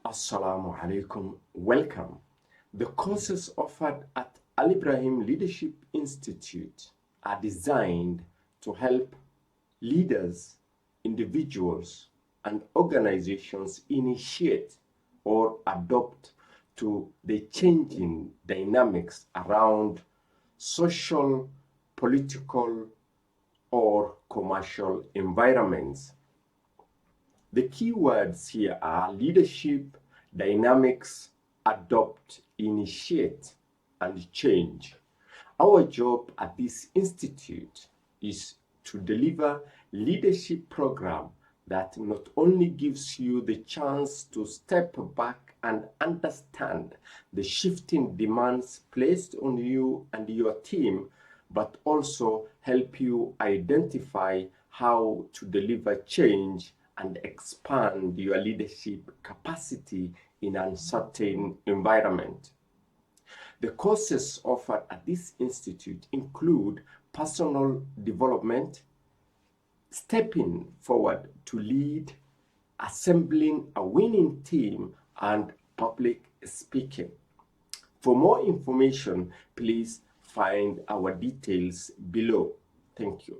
Assalamu alaikum. Welcome. The courses offered at IBRAHIM Leadership Institute are designed to help leaders, individuals, and organizations initiate or adopt to the changing dynamics around social, political, or commercial environments. The key words here are leadership, dynamics, adopt, initiate, and change. Our job at this institute is to deliver leadership program that not only gives you the chance to step back and understand the shifting demands placed on you and your team, but also help you identify how to deliver change and expand your leadership capacity in an uncertain environment. The courses offered at this institute include personal development, stepping forward to lead, assembling a winning team, and public speaking. For more information, please find our details below. Thank you.